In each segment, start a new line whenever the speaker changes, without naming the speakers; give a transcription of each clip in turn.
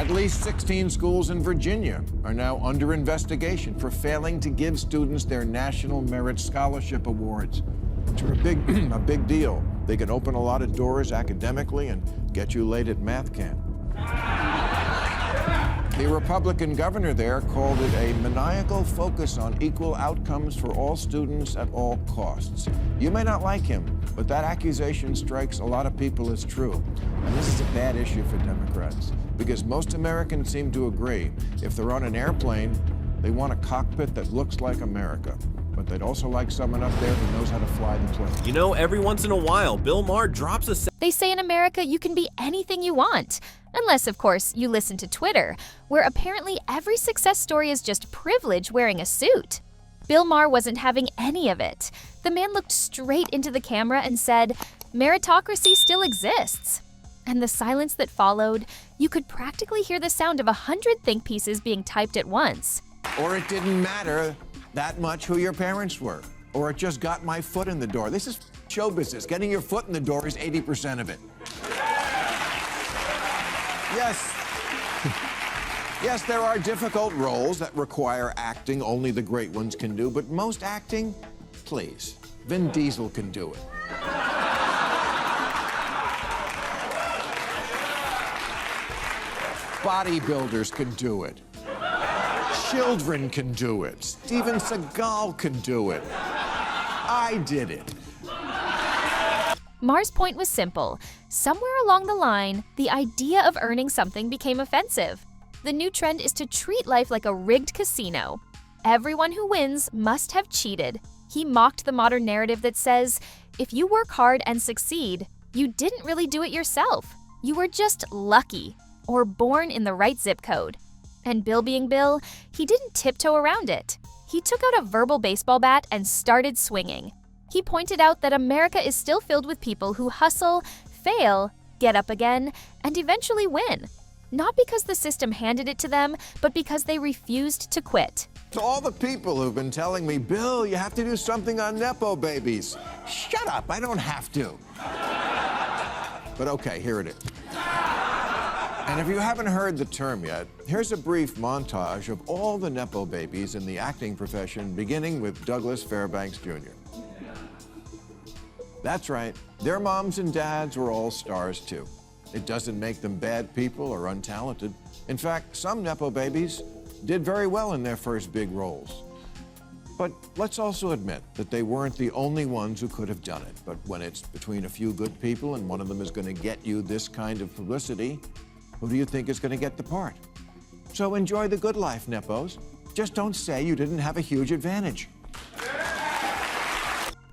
At least 16 schools in Virginia are now under investigation for failing to give students their National Merit Scholarship Awards, which are a big deal. They can open a lot of doors academically and get you late at math camp. The Republican governor there called it a maniacal focus on equal outcomes for all students at all costs. You may not like him, but that accusation strikes a lot of people as true. And this is a bad issue for Democrats, because most Americans seem to agree if they're on an airplane, they want a cockpit that looks like America. But they'd also like someone up there who knows how to fly the plane.
You know, every once in a while, Bill Maher drops a...
They say in America you can be anything you want. Unless, of course, you listen to Twitter, where apparently every success story is just privilege wearing a suit. Bill Maher wasn't having any of it. The man looked straight into the camera and said, "Meritocracy still exists." And the silence that followed, you could practically hear the sound of 100 think pieces being typed at once.
Or it didn't matter that much who your parents were. Or it just got my foot in the door. This is show business. Getting your foot in the door is 80% of it. Yes. Yes, there are difficult roles that require acting only the great ones can do, but most acting, please, Vin Diesel can do it. Bodybuilders can do it. Children can do it. Steven Seagal can do it. I did it.
Maher's point was simple. Somewhere along the line, the idea of earning something became offensive. The new trend is to treat life like a rigged casino. Everyone who wins must have cheated. He mocked the modern narrative that says, if you work hard and succeed, you didn't really do it yourself. You were just lucky, or born in the right zip code. And Bill being Bill, he didn't tiptoe around it. He took out a verbal baseball bat and started swinging. He pointed out that America is still filled with people who hustle, fail, get up again, and eventually win. Not because the system handed it to them, but because they refused to quit.
To all the people who've been telling me, Bill, you have to do something on Nepo babies. Shut up, I don't have to. But okay, here it is. And if you haven't heard the term yet, here's a brief montage of all the Nepo babies in the acting profession, beginning with Douglas Fairbanks Jr. That's right, their moms and dads were all stars too. It doesn't make them bad people or untalented. In fact, some Nepo babies did very well in their first big roles. But let's also admit that they weren't the only ones who could have done it. But when it's between a few good people and one of them is going to get you this kind of publicity, who do you think is going to get the part? So enjoy the good life, Nepos. Just don't say you didn't have a huge advantage.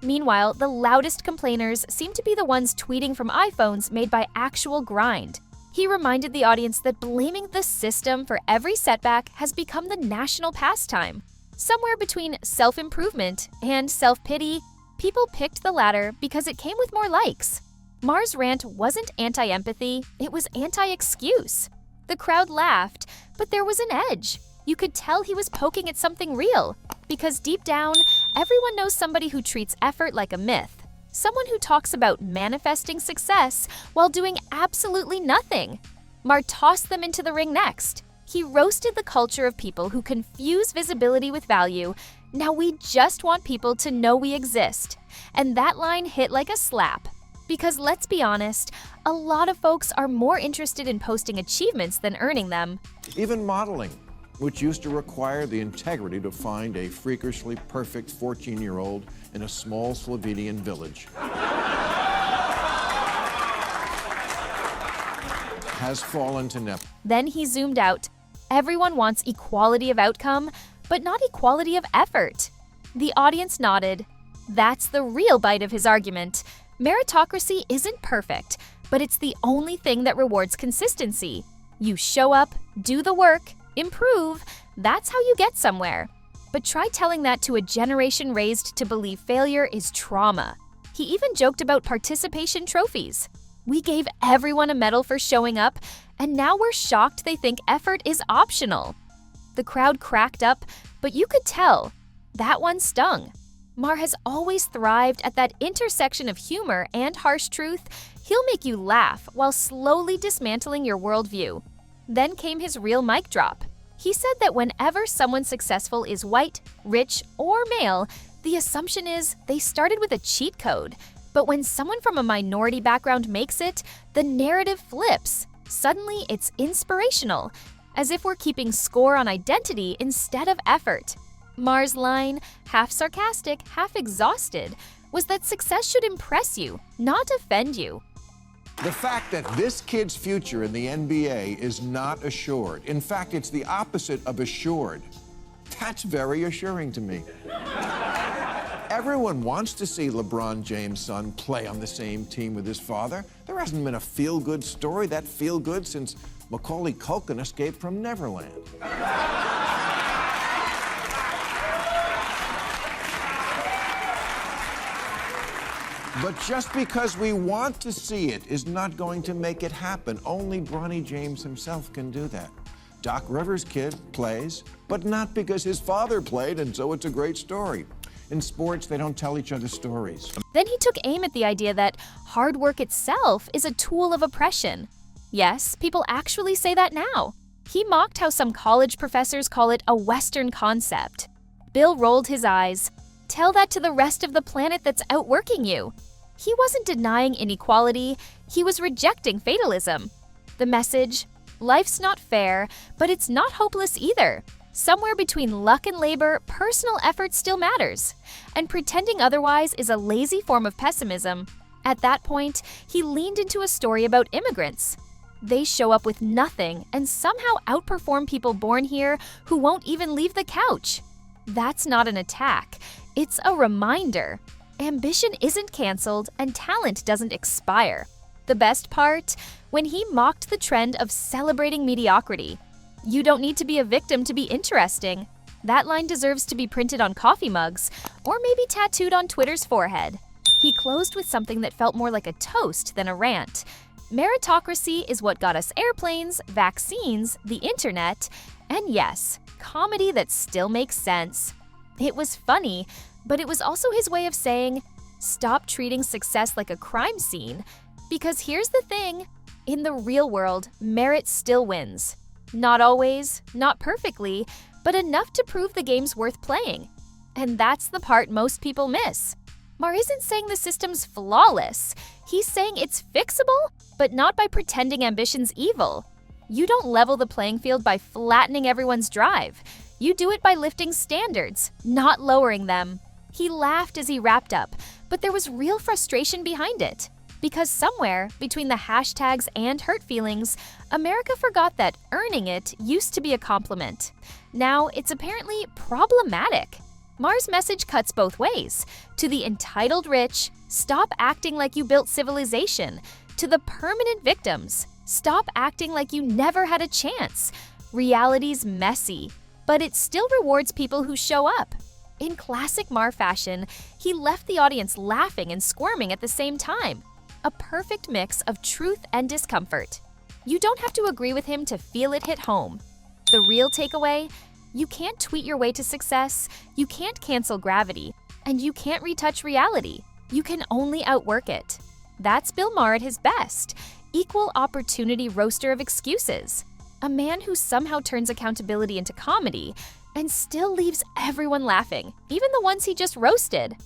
Meanwhile, the loudest complainers seem to be the ones tweeting from iPhones made by actual grind. He reminded the audience that blaming the system for every setback has become the national pastime. Somewhere between self-improvement and self-pity, people picked the latter because it came with more likes. Maher's rant wasn't anti-empathy, it was anti-excuse. The crowd laughed, but there was an edge. You could tell he was poking at something real, because deep down, everyone knows somebody who treats effort like a myth. Someone who talks about manifesting success while doing absolutely nothing. Maher tossed them into the ring next. He roasted the culture of people who confuse visibility with value. Now we just want people to know we exist. And that line hit like a slap. Because let's be honest, a lot of folks are more interested in posting achievements than earning them.
Even modeling, which used to require the integrity to find a freakishly perfect 14-year-old in a small Slovenian village, has fallen to Nepo.
Then he zoomed out. Everyone wants equality of outcome, but not equality of effort. The audience nodded. That's the real bite of his argument. Meritocracy isn't perfect, but it's the only thing that rewards consistency. You show up, do the work, improve, that's how you get somewhere. But try telling that to a generation raised to believe failure is trauma. He even joked about participation trophies. We gave everyone a medal for showing up, and now we're shocked they think effort is optional. The crowd cracked up, but you could tell. That one stung. Maher has always thrived at that intersection of humor and harsh truth. He'll make you laugh while slowly dismantling your worldview. Then came his real mic drop. He said that whenever someone successful is white, rich, or male, the assumption is they started with a cheat code. But when someone from a minority background makes it, the narrative flips. Suddenly, it's inspirational, as if we're keeping score on identity instead of effort. Maher's line, half sarcastic, half exhausted, was that success should impress you, not offend you.
The fact that this kid's future in the NBA is not assured. In fact, it's the opposite of assured. That's very assuring to me. Everyone wants to see LeBron James' son play on the same team with his father. There hasn't been a feel-good story that feel-good since Macaulay Culkin escaped from Neverland. But just because we want to see it is not going to make it happen. Only Bronny James himself can do that. Doc Rivers' kid plays, but not because his father played, and so it's a great story. In sports, they don't tell each other stories.
Then he took aim at the idea that hard work itself is a tool of oppression. Yes, people actually say that now. He mocked how some college professors call it a Western concept. Bill rolled his eyes. Tell that to the rest of the planet that's outworking you. He wasn't denying inequality, he was rejecting fatalism. The message, life's not fair, but it's not hopeless either. Somewhere between luck and labor, personal effort still matters. And pretending otherwise is a lazy form of pessimism. At that point, he leaned into a story about immigrants. They show up with nothing and somehow outperform people born here who won't even leave the couch. That's not an attack. It's a reminder. Ambition isn't canceled and talent doesn't expire. The best part? When he mocked the trend of celebrating mediocrity. You don't need to be a victim to be interesting. That line deserves to be printed on coffee mugs or maybe tattooed on Twitter's forehead. He closed with something that felt more like a toast than a rant. Meritocracy is what got us airplanes, vaccines, the internet, and yes, comedy that still makes sense. It was funny, but it was also his way of saying, stop treating success like a crime scene. Because here's the thing, in the real world, merit still wins. Not always, not perfectly, but enough to prove the game's worth playing. And that's the part most people miss. Maher isn't saying the system's flawless. He's saying it's fixable, but not by pretending ambition's evil. You don't level the playing field by flattening everyone's drive. You do it by lifting standards, not lowering them. He laughed as he wrapped up, but there was real frustration behind it. Because somewhere, between the hashtags and hurt feelings, America forgot that earning it used to be a compliment. Now, it's apparently problematic. Maher's message cuts both ways. To the entitled rich, stop acting like you built civilization. To the permanent victims, stop acting like you never had a chance. Reality's messy, but it still rewards people who show up. In classic Maher fashion, he left the audience laughing and squirming at the same time. A perfect mix of truth and discomfort. You don't have to agree with him to feel it hit home. The real takeaway? You can't tweet your way to success, you can't cancel gravity, and you can't retouch reality. You can only outwork it. That's Bill Maher at his best, equal opportunity roaster of excuses. A man who somehow turns accountability into comedy and still leaves everyone laughing, even the ones he just roasted.